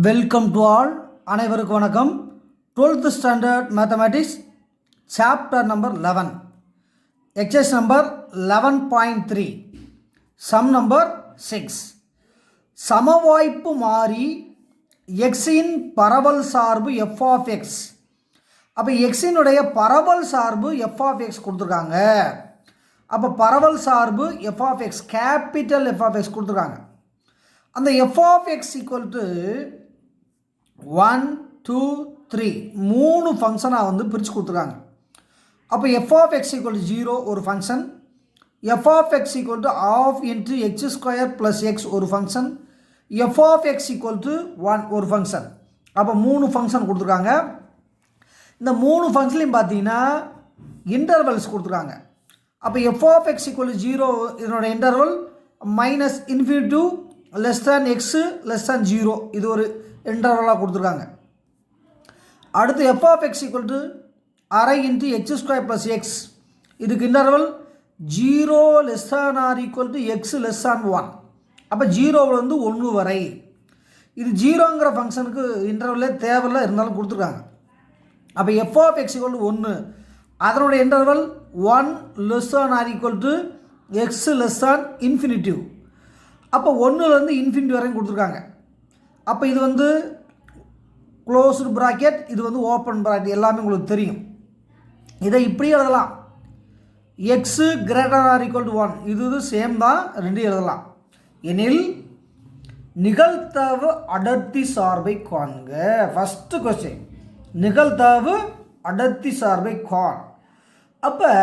Welcome to all. அனைவருக்கும் வணக்கம். 12th standard mathematics chapter number 11, exercise number 11.3, sum number 6. சமவாய்ப்பு மாறி எக்ஸின் பரவல் சார்பு எஃப் ஆஃப் எக்ஸ். அப்போ எக்ஸினுடைய பரவல் சார்பு எஃப் ஆஃப் எக்ஸ் கொடுத்துருக்காங்க. அப்போ பரவல் சார்பு F of X, capital F of X கொடுத்துருக்காங்க. அந்த F of X equal to 1, 2, 3 மூணு ஃபங்க்ஷனாக வந்து பிரித்து கொடுத்துருக்காங்க. அப்போ F of X equal to 0 ஒரு function, F of X equal to half into X square plus X ஒரு function, F of X equal to 1 ஒரு ஃபங்க்ஷன். அப்போ மூணு ஃபங்க்ஷன் கொடுத்துருக்காங்க. இந்த மூணு ஃபங்க்ஷன்லையும் பார்த்தீங்கன்னா இன்டர்வல்ஸ் கொடுத்துருக்காங்க. அப்போ F of X equal to 0 இதனோட interval minus infinity to less than X less than 0 இது ஒரு இன்டர்வலாக கொடுத்துருக்காங்க. அடுத்து F of X equal to அரை into X square plus X, இதுக்கு interval 0 less than or equal to X less than 1. அப்போ 0விலேருந்து 1 வரை. இது 0ங்கிற ஃபங்க்ஷனுக்கு இன்டர்வலே தேவையில்லை, இருந்தாலும் கொடுத்துருக்காங்க. அப்போ F of X equal to 1, அதனோட interval 1 less than or equal to X less than infinitive. அப்போ 1லேருந்து இன்ஃபினிட்டி வரைக்கும் கொடுத்துருக்காங்க. அப்போ இது வந்து க்ளோஸ்டு ப்ராக்கெட், இது வந்து ஓப்பன் ப்ராக்கெட், எல்லாமே உங்களுக்கு தெரியும். இதை இப்படி எழுதலாம், x greater or equal to 1, இது சேம் தான், ரெண்டு எழுதலாம். எனில் நிகழ்தகவு அடர்த்தி சார்பை காண்க. ஃபஸ்ட்டு கொஸ்டின், நிகழ்தகவு அடர்த்தி சார்பை காண். அப்போ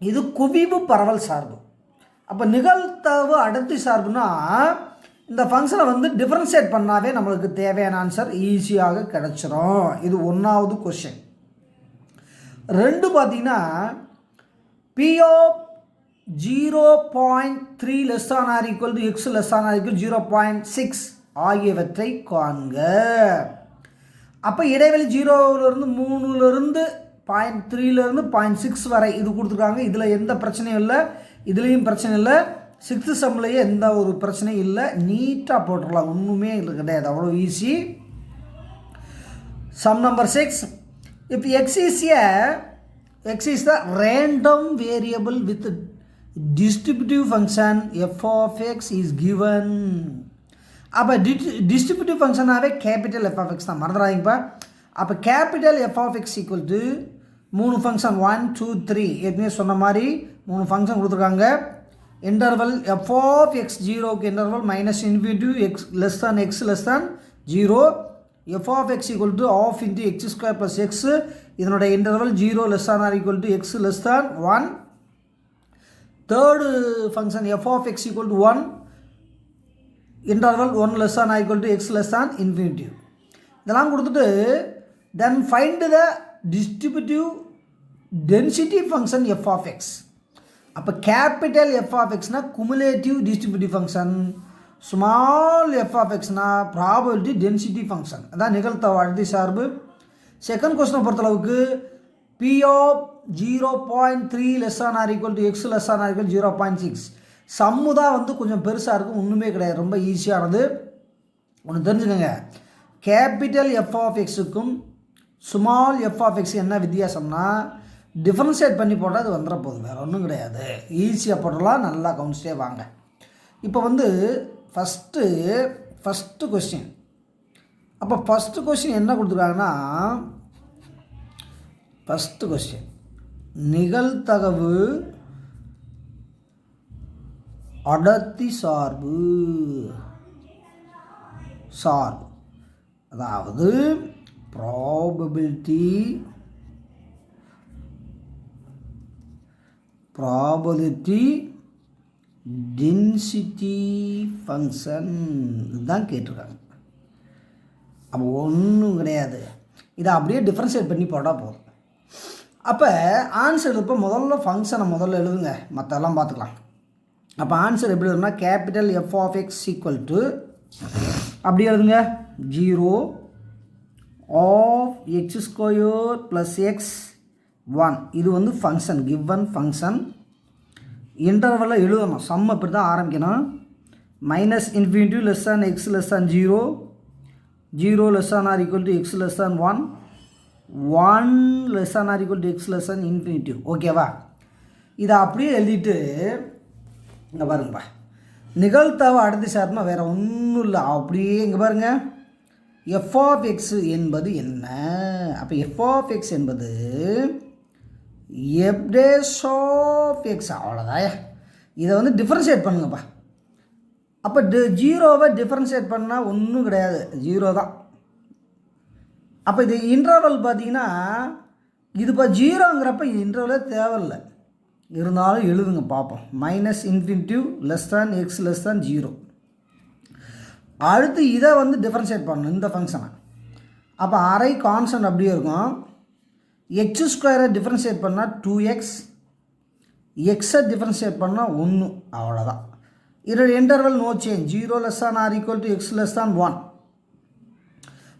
இது குவிவு பரவல் சார்பு. அப்போ நிகழ்தகவு அடர்த்தி சார்புனா இந்த ஃபங்க்ஷனை வந்து டிஃபரன்ஷியேட் பண்ணாவே நம்மளுக்கு தேவையான ஆன்சர் ஈஸியாக கிடச்சிரும். இது 1வது கொஸ்டின். 2 பார்த்தீங்கன்னா P of 0.3 less than or equal to X less than or equal 0.6 ஆகியவற்றை காண்க. அப்போ இடைவெளி 0லேருந்து 3லேருந்து 0.3லேருந்து 0.6 வரை இது கொடுத்துருக்காங்க. இதில் எந்த பிரச்சனையும் இல்லை, இதுலேயும் பிரச்சனை இல்லை, 6th சம்லேயே எந்த ஒரு பிரச்சனையும் இல்லை, நீட்டாக போட்டுடலாம், ஒன்றுமே இல்லை கிடையாது, அவ்வளோ easy. Sum number 6, if x is the random variable with distributive function f of x is given. அப்போ டிஸ்ட்ரிபியூட்டிவ் ஃபங்க்ஷனாகவே கேபிட்டல் எஃப் ஆஃப் எக்ஸ் தான், மறந்துடாதீங்கப்பா. அப்போ capital F of X equal to 3 function 1, 2, 3 ஏற்கனவே சொன்ன மாதிரி 3 ஃபங்க்ஷன் கொடுத்துருக்காங்க. இன்டர்வல் எஃப் ஆஃப் எக்ஸ் 0க்கு interval minus infinity X less than X less than 0, F of X equal to half into X square plus X, இதனுடைய interval 0 less than or equal to X less than 1. Third function F of X equal to 1, interval 1 less than or equal to X less than infinity. இதெல்லாம் கொடுத்துட்டு then find the distributive density function F of X. அப்போ capital F of எக்ஸ்னால் cumulative distributive function, small F of எக்ஸ்னால் probability density function, அதான் நிகழ்தகவு அடர்த்தி சார்பு. Second கொஸ்டினை பொறுத்தளவுக்கு P of 0.3 less than or equal to X less than or equal 0.6. சம்மு தான் வந்து கொஞ்சம் பெருசாக இருக்கும், ஒன்றுமே கிடையாது, ரொம்ப ஈஸியானது. ஒன்று தெரிஞ்சுக்கோங்க, கேபிட்டல் எஃப் ஆஃப் எக்ஸுக்கும் ஸ்மால் எஃப் ஆஃப் எக்ஸ் என்ன வித்தியாசம்னா டிஃபரன்ஷியேட் பண்ணி போட்டால் அது வந்துட போகுது, வேறு ஒன்றும் கிடையாது, ஈஸியாக போடலாம், நல்லா கவுன்ஸ்டே வாங்க. இப்போ வந்து ஃபஸ்ட்டு கொஸ்டின். அப்போ ஃபஸ்ட்டு கொஸ்டின் என்ன கொடுத்துருக்காங்கன்னா, ஃபஸ்ட்டு கொஸ்டின் நிகழ்தகவு அடர்த்தி சார்பு, அதாவது ப்ராபபிலிட்டி டென்சிட்டி ஃபங்க்ஷன் இதுதான் கேட்டிருக்காங்க. அப்போ ஒன்றும் கிடையாது, இதை அப்படியே டிஃப்ரென்ஷியேட் பண்ணி போட்டால் போதும். அப்போ ஆன்சர் இப்போ ஃபங்க்ஷனை முதல்ல எழுதுங்க, மற்றெல்லாம் பார்த்துக்கலாம். அப்போ ஆன்சர் எப்படி எழுதுனா capital F of X equal to அப்படி எழுதுங்க 0 of X square plus X 1, இது வந்து ஃபங்க்ஷன், கிவன் ஃபங்க்ஷன். இன்டர்வலில் எழுதணும், சம் இப்படி தான் ஆரம்பிக்கணும். minus infinity less than x less than 0, 0 less than or equal to x less than 1, 1 less than or equal to x less than infinity. ஓகேவா? இதை அப்படியே எழுதிட்டு இங்கே பாருங்கப்பா, நிகழ்தகவு அடர்த்தி சார்புனா வேறு ஒன்றும் இல்லை, அப்படியே இங்கே பாருங்கள், எஃப் ஆஃப் எக்ஸ் என்பது என்ன? அப்போ எஃப் ஆஃப் எக்ஸ் என்பது எஃப் டேஷ் ஆஃப் எக்ஸ், அவ்வளோதான். இதை வந்து டிஃப்ரென்ஷியேட் பண்ணுங்கப்பா. அப்போ ஜீரோவை டிஃப்ரென்ஷியேட் பண்ணால் ஒன்றும் கிடையாது, ஜீரோ தான். அப்போ இது இன்டர்வல் பார்த்தீங்கன்னா இது இப்போ ஜீரோங்கிறப்ப இது இன்டர்வலே தேவையில்லை, இருந்தாலும் எழுதுங்க பார்ப்போம். Minus infinitive less than X less than 0. அடுத்து இதை வந்து டிஃப்ரென்ஷியேட் பண்ணணும் இந்த ஃபங்க்ஷனை. அப்போ அரை கான்ஸ்டன்ட் அப்படியே இருக்கும். எக்ஸ் ஸ்கொயரை டிஃப்ரென்ஷியேட் பண்ணால் 2x, எக்ஸை டிஃப்ரென்ஷியேட் பண்ணால் 1, அவ்வளோதான். இதோட interval no change, 0 less than or equal to X less than 1.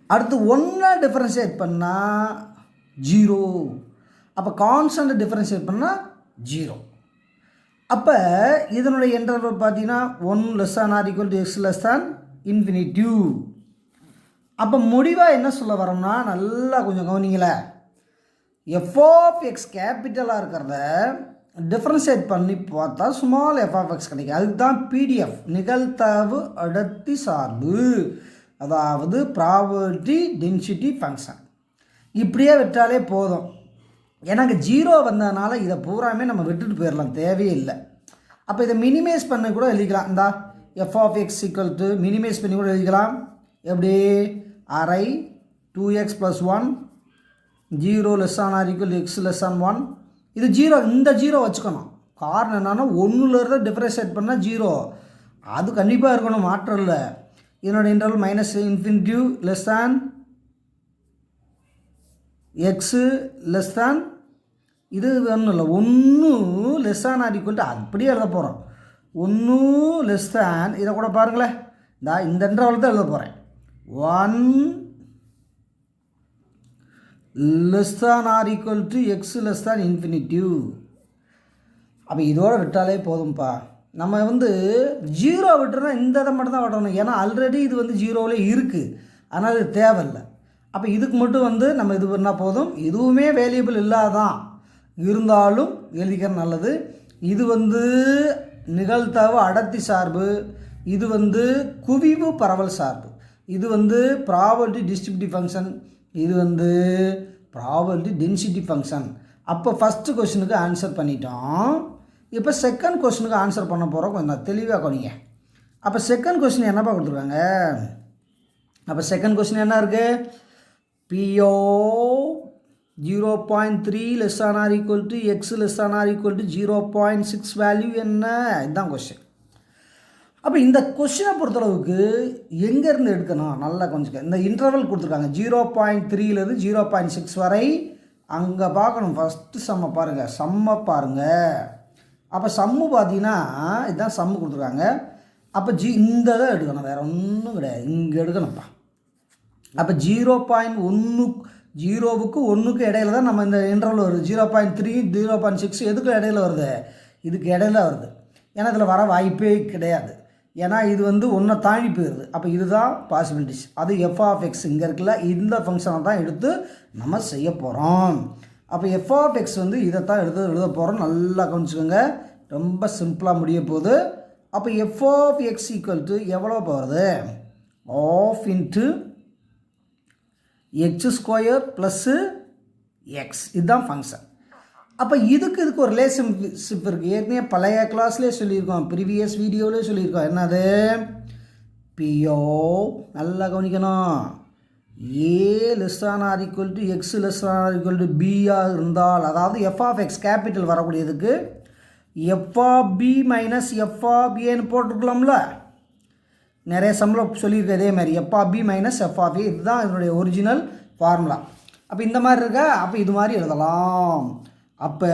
அடுத்து 1 டிஃப்ரென்ஷியேட் பண்ணால் 0. அப்போ கான்ஸ்டன்ட் டிஃப்ரென்ஷியேட் பண்ணால் 0. அப்போ இதனுடைய இன்டர்வல் பார்த்தீங்கன்னா 1 less than or equal to X less than infinitive. அப்போ முடிவாக என்ன சொல்ல வரோம்னா, நல்லா கொஞ்சம் கவனிங்களே, எஃப் ஆஃப் எக்ஸ் கேபிட்டலாக இருக்கிறத டிஃப்ரென்ஷியேட் பண்ணி பார்த்தா ஸ்மால் எஃப் ஆஃப் எக்ஸ் கிடைக்கும். அதுக்கு தான் பிடிஎஃப், நிகழ்தகவு அடர்த்தி சார்பு, அதாவது ப்ராபபிலிட்டி டென்சிட்டி ஃபங்க்ஷன். இப்படியே விட்டாலே போதும். எனக்கு 0 வந்ததுனால இதை பூராமே நம்ம விட்டுட்டு போயிடலாம், தேவையே இல்லை. அப்போ இதை மினிமைஸ் பண்ண கூட எழுதிக்கலாம். இந்த F of X equal to minimise பண்ணி கூட எழுதிக்கலாம். எப்படி? அரை 2x + 1, 0 less than or equal to X less than 1. இது 0, இந்த 0 வச்சுக்கணும். காரணம் என்னன்னா 1லேருந்து டிஃப்ரென்ஷியேட் பண்ணால் 0, அது கண்டிப்பாக இருக்கணும், மாற்றம் இல்லை. இதனோட interval minus infinitive less than X less தேன், இது ஒன்றும் இல்லை, 1 less than or equal to, அப்படியே எழுத போகிறோம். 1 லெஸ் தேன், இதை கூட பாருங்களேன், இந்த இன்டர்வல் தான் எழுத போகிறேன். 1 less than or equal to X less than infinitive. அப்போ இதோடு விட்டாலே போதும்ப்பா. நம்ம வந்து 0 விட்டுறோம்னா இந்த இதை மட்டும் தான் விடணும், ஏன்னா ஆல்ரெடி இது வந்து 0வில் இருக்குது, அதனால் இது தேவையில்லை. அப்போ இதுக்கு மட்டும் வந்து நம்ம இது பண்ணால் போதும். இதுவுமே வேரியபிள் இல்லாதான், இருந்தாலும் எழுதிக்கிற நல்லது. இது வந்து நிகழ்தகவு அடர்த்தி சார்பு, இது வந்து குவிவு பரவல் சார்பு, இது வந்து ப்ராபபிலிட்டி டிஸ்ட்ரிபியூட்டிவ் ஃபங்க்ஷன், இது வந்து ப்ராபபிலிட்டி டென்சிட்டி ஃபங்க்ஷன். அப்போ ஃபஸ்ட்டு கொஸ்டினுக்கு ஆன்சர் பண்ணிட்டோம். இப்போ செகண்ட் கொஸ்டினுக்கு ஆன்சர் பண்ண போகிறோம். கொஞ்சம் தெளிவாக கொனிங்க. அப்போ செகண்ட் கொஸ்டின் என்னப்பா கொடுத்துருக்காங்க? அப்போ செகண்ட் கொஸ்டின் என்ன இருக்குது? P of 0.3 less than or equal to X less than or equal to 0.6 value என்ன? இதுதான் கொஸ்டின். அப்போ இந்த கொஸ்டினை பொறுத்தளவுக்கு எங்கேருந்து எடுக்கணும்? நல்லா கொஞ்சம் இந்த இன்டர்வல் கொடுத்துருக்காங்க 0.3லேருந்து 0.6 வரை, அங்கே பார்க்கணும். ஃபஸ்ட்டு சம்மை பாருங்கள், சம்மை பாருங்கள். அப்போ சம்மு பார்த்தீங்கன்னா இதுதான் சம்மு கொடுத்துருக்காங்க. அப்போ இந்த தான் எடுக்கணும், வேறு ஒன்றும் கிடையாது, இங்கே எடுக்கணும்ப்பா. அப்போ 0.1 0க்கு 1க்கு இடையில தான் நம்ம இந்த இன்டர்வல் வருது. 0.3 0.6 எதுக்கு இடையில வருது? இதுக்கு இடையில வருது. ஏன்னா இதில் வர வாய்ப்பே கிடையாது, ஏன்னா இது வந்து 1 தாண்டி போயிடுது. அப்போ இதுதான் பாசிபிலிட்டிஸ். அது எஃப் ஆஃப் எக்ஸ் இங்கே இருக்குல்ல, இந்த ஃபங்க்ஷனை தான் எடுத்து நம்ம செய்ய போகிறோம். அப்போ எஃப் ஆஃப் எக்ஸ் வந்து இதை தான் எழுத போகிறோம். நல்லா கவனிச்சுக்கோங்க, ரொம்ப சிம்பிளாக முடிய போகுது. அப்போ F of X equal to எவ்வளோ போகிறது? Half into X square plus X, இதுதான் ஃபங்க்ஷன். அப்போ இதுக்கு ஒரு ரிலேஷன்ஷிப் இருக்குது. ஏற்கனவே பழைய கிளாஸ்லேயே சொல்லியிருக்கோம், ப்ரீவியஸ் வீடியோவிலே சொல்லியிருக்கோம். என்னது? பிஓ, நல்லா கவனிக்கணும், a less than or equal to X less than or equal to பியாக இருந்தால், அதாவது எஃப் ஆஃப் எக்ஸ் கேபிட்டல் வரக்கூடியதுக்கு f of b minus f of ஏன்னு போட்டிருக்கலாம்ல, நிறைய சம்பளம் சொல்லியிருக்கேன். இதே மாதிரி f of b minus f of a, இதுதான் இதனுடைய ஒரிஜினல் ஃபார்முலா. அப்போ இந்த மாதிரி இருக்கா? அப்போ இது மாதிரி எழுதலாம். அப்போ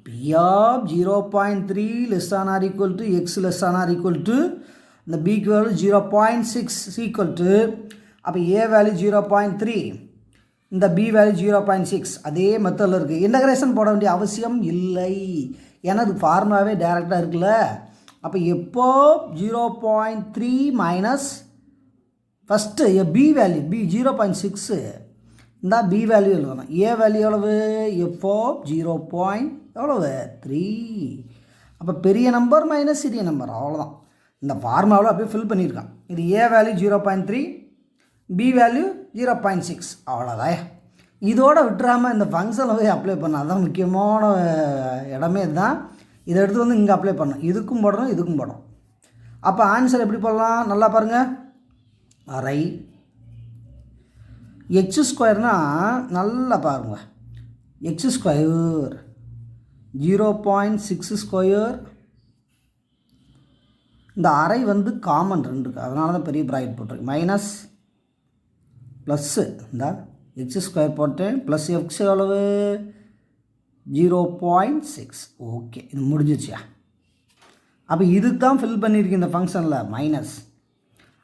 P of 0.3 less than or equal to X less than or equal to இந்த பிக்கு வேல்யூ 0.6 ஈக்குவல் டு, அப்போ ஏ வேல்யூ 0.3, இந்த பி வேல்யூ 0.6. அதே மெத்தடில் இருக்குது. இன்டகிரேஷன் போட வேண்டிய அவசியம் இல்லை, ஏன்னா அது ஃபார்முலாவே டைரெக்டாக இருக்குல்ல. அப்போ எப்போ 0.3 minus first P value P 0.6 இந்த பி வேல்யூ எழுதணும். ஏ வேல்யூ எவ்வளவு எஃப் ஆஃப் 0.3. அப்போ பெரிய நம்பர் மைனஸ் சிறிய நம்பர், அவ்வளோதான். இந்த ஃபார்முலாவில் அப்படியே ஃபில் பண்ணியிருக்கான். இது ஏ வேல்யூ 0.3, பி வேல்யூ 0.6, அவ்வளோதான். இதோட விட்டுறாமல் இந்த ஃபங்க்ஷனில் போய் அப்ளை பண்ண, அதுதான் முக்கியமான இடமே இதுதான். இதை எடுத்து வந்து இங்கே அப்ளை பண்ணணும். இதுக்கும் போடணும், இதுக்கும் போடணும். அப்போ ஆன்சர் எப்படி போடலாம் நல்லா பாருங்கள். அரை எக்ஸ் ஸ்கொயர்னால் நல்லா பாருங்க, எக்ஸ் ஸ்கொயர் 0.6 ஸ்கொயர். இந்த அரை வந்து காமன் ரெண்டுக்கு, அதனால தான் பெரிய ப்ராக்கெட் போட்டிருக்கு. மைனஸ் ப்ளஸ்ஸு இந்த எக்ஸ் ஸ்கொயர் போட்டேன், ப்ளஸ் எக்ஸ் எவ்வளவு 0.6. ஓகே, இது முடிஞ்சிச்சியா? அப்போ இதுக்கு தான் ஃபில் பண்ணியிருக்கு இந்த ஃபங்க்ஷனில் மைனஸ்.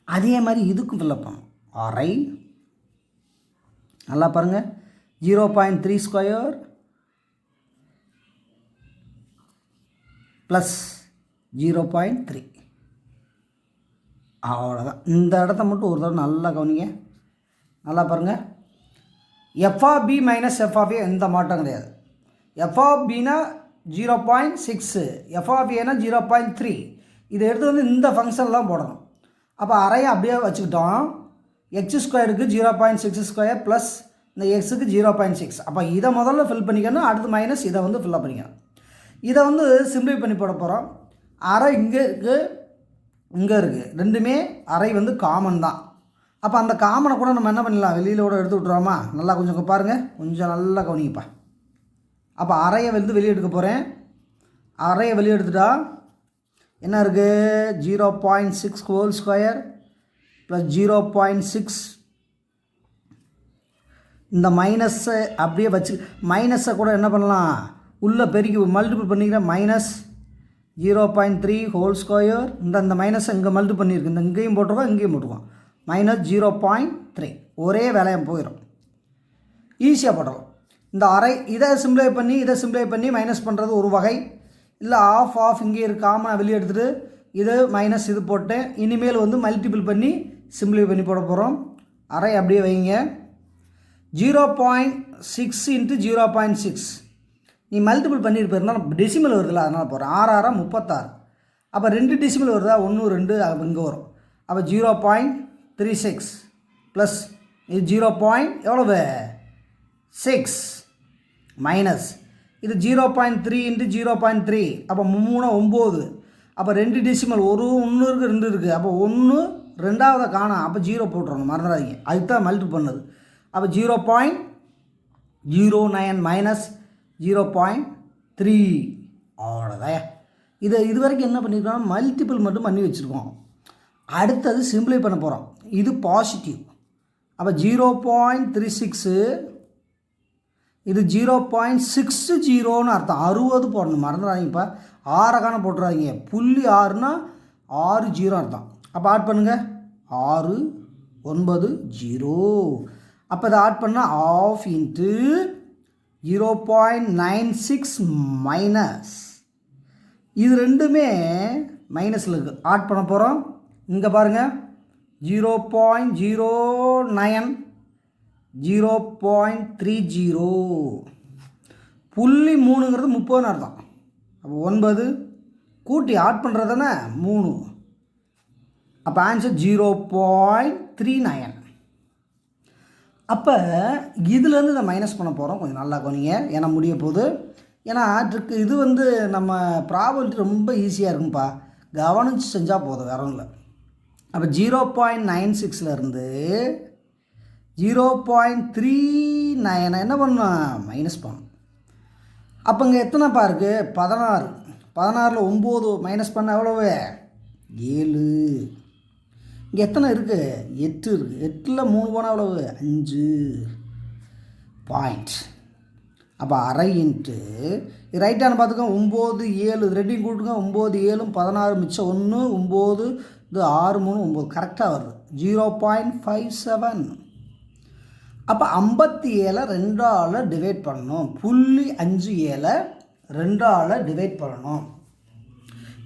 அதே மாதிரி இதுக்கும் ஃபில்அப் பண்ணும். அரை நல்லா பாருங்கள், 0.3 ஸ்கொயர் ப்ளஸ் 0.3, அவ்வளோதான். இந்த இடத்த மட்டும் ஒரு தடவை நல்லா கவனிங்க, நல்லா பாருங்கள். F of b minus f of a எந்த மாற்றம் கிடையாது. எஃப் ஆஃப் பினா 0.6, எஃப் ஆஃப் ஏனா 0.3. இதை எடுத்து வந்து இந்த ஃபங்க்ஷனில் தான் போடணும். அப்போ அறையை அப்படியே வச்சுக்கிட்டோம். எக்ஸ் ஸ்கொயருக்கு 0.6 ஸ்கொயர் ப்ளஸ் இந்த எக்ஸுக்கு 0.6. அப்போ இதை முதல்ல ஃபில் பண்ணிக்கணும், அடுத்து மைனஸ் இதை வந்து ஃபில்லப் பண்ணிக்கணும். இதை வந்து சிம்பிளை பண்ணி போட போகிறோம். அரை இங்கே இருக்குது, இங்கே இருக்குது, ரெண்டுமே அரை வந்து காமன் தான். அப்போ அந்த காமனை கூட நம்ம என்ன பண்ணலாம், வெளியில் கூட எடுத்து விட்ருவோமா? நல்லா கொஞ்சம் பாருங்கள், கொஞ்சம் நல்லா கவனிங்கப்பா. அப்போ அறையை வந்து வெளியே எடுக்க போகிறேன். அறையை வெளியே எடுத்துட்டா என்ன இருக்குது, 0.6 ஹோல் ஸ்கொயர் ப்ளஸ் 0.6. இந்த மைனஸை அப்படியே வச்சு, மைனஸை கூட என்ன பண்ணலாம், உள்ளே பெருக்கி மல்டிபிள் பண்ணிக்கிறேன். Minus 0.3 whole square. இந்த மைனஸை இங்கே மல்டிபிள் பண்ணியிருக்கு, இந்த இங்கேயும் போட்டிருக்கோம், இங்கேயும் போட்டிருக்கோம். மைனஸ் 0.3, ஒரே வேலையாக போயிடும், ஈஸியாக போட்டுடலாம். இந்த அரை இதை சிம்பிளை பண்ணி மைனஸ் பண்ணுறது ஒரு வகை. இல்லை ஆஃப் இங்கே இருக்குது, காமனாக வெளியே எடுத்துகிட்டு இது மைனஸ் இது போட்டேன். இனிமேல் வந்து மல்டிபிள் பண்ணி சிம்பிளை பண்ணி போட போகிறோம். அரை அப்படியே வைங்க. 0.6 இன்ட்டு 0.6 நீ மல்டிபிள் பண்ணியிருப்பிருந்தால் டெசிமல் வருதுல்ல, அதனால் போகிறேன். 6 36. அப்போ 2 டெசிமல் வருதா, 1 2 இங்கே வரும். அப்போ 0.36 ப்ளஸ் இது 0. எவ்வளவு 6 மைனஸ் இது 0.3 இன்ட்டு 0.3. அப்போ 3 9. அப்போ 2 டெசிமல், 1 1 இருக்குது, 2 இருக்குது. அப்போ 1 ரெண்டாவதை காணாம், அப்போ 0 போட்டுருணும், மறந்துடாதீங்க. அதுக்கு தான் மல்டிபிள் பண்ணது. அப்போ 0.09 மைனஸ் 0.3, அவ்வளோதான். இது வரைக்கும் என்ன பண்ணியிருக்கோம், மல்டிபிள் மட்டும் பண்ணி வச்சுருக்கோம். அடுத்தது சிம்பிளை பண்ண போகிறோம். இது பாசிட்டிவ். அப்போ 0.36, இது 0.60ன்னு அர்த்தம். 60 போடணும், மறந்துடாதீங்கப்பா. 6 போட்டுறாதீங்க. 0.6னா 6 0 அர்த்தம். அப்போ ஆட் பண்ணுங்கள், 6 9 0. அப்போ இதை ஆட் பண்ணால் ஆஃப் இன்ட்டு 0.96 மைனஸ். இது ரெண்டுமே மைனஸில் இருக்குது, ஆட் பண்ண போகிறோம். இங்கே பாருங்கள், 0.09 0.30. 0.3ங்கிறது 30ன்னு அர்த்தம். அப்போ 9 கூட்டி ஆட் பண்ணுறது தானே 3. அப்போ ஆன்சர் 0.39. அப்போ இதுலேருந்து இதை மைனஸ் பண்ண போகிறோம். கொஞ்சம் நல்லா கவனிங்க, ஏன்னா முடிய போகுது. ஏன்னா ட்ரிக்கு இது வந்து நம்ம ப்ராபபிலிட்டி ரொம்ப ஈஸியாக இருக்கும்ப்பா, கவனித்து செஞ்சால் போதும், வேற ஒன்றும் இல்லை. அப்போ 0.96லேருந்து 0.39 என்ன பண்ணணும், மைனஸ் பண்ணணும். அப்போ இங்கே எத்தனைப்பா இருக்குது, 16. 16ல் 9 மைனஸ் பண்ண எவ்வளவு, 7. இங்கே எத்தனை இருக்குது, 8 இருக்குது. 8ல் 3 போனால் எவ்வளவு, 5 பாயிண்ட். அப்போ அரை இன்ட்டு ரைட்டானு பார்த்துக்கோங்க, 9 7 ரெண்டையும் கூட்டுங்க. 9 7 16 மிச்சம் 1 9 இது 6 3 9 கரெக்டாக வருது, 0.57. அப்போ 57 2ஆல் டிவைட் பண்ணணும். 0.57 2ஆல் டிவைட் பண்ணணும்.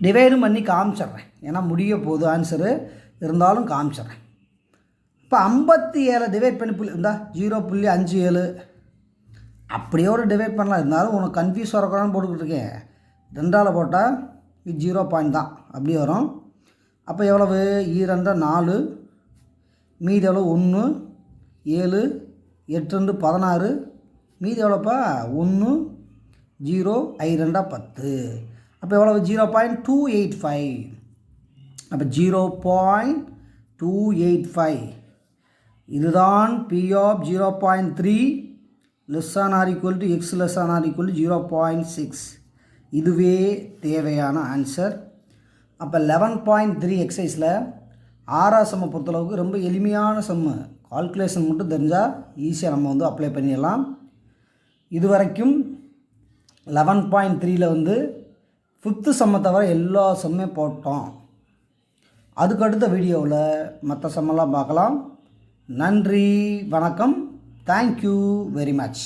டிவைடும் பண்ணி காமிச்சிட்றேன், ஏன்னா முடிய போகுது ஆன்சரு, இருந்தாலும் காமிச்சிட்றேன். இப்போ 57 டிவைட் பண்ணி இருந்தா 0.57 அப்படியோட டிவைட் பண்ணலாம். இருந்தாலும் உனக்கு கன்ஃபியூஸ் வரக்கூடாதுன்னு போட்டுக்கிட்டு இருக்கேன். 2ஆல் போட்டால் இது 0 பாயிண்ட் தான் அப்படி வரும். அப்போ எவ்வளவு 2 4, மீதி எவ்வளோ 1 7 8 16, மீதி எவ்வளோப்பா 1 0 2 10. அப்போ எவ்வளவு 0.285. அப்போ 0.285 இதுதான் P of 0.3 less than or equal to x less than or equal to 0.6. இதுவே தேவையான ஆன்சர். அப்போ 11.3 எக்ஸசைஸில் 6ஆம் சம்மை பொறுத்தளவுக்கு ரொம்ப எளிமையான சம்மு. கால்குலேஷன் மட்டும் தெரிஞ்சால் ஈஸியாக நம்ம வந்து அப்ளை பண்ணிடலாம். இது வரைக்கும் 11.3ல் வந்து 5th சம்மை தவிர எல்லா சம்மே போட்டோம். அதுக்கடுத்த வீடியோவில் மற்ற சம்மெல்லாம் பார்க்கலாம். நன்றி, வணக்கம். Thank you very much.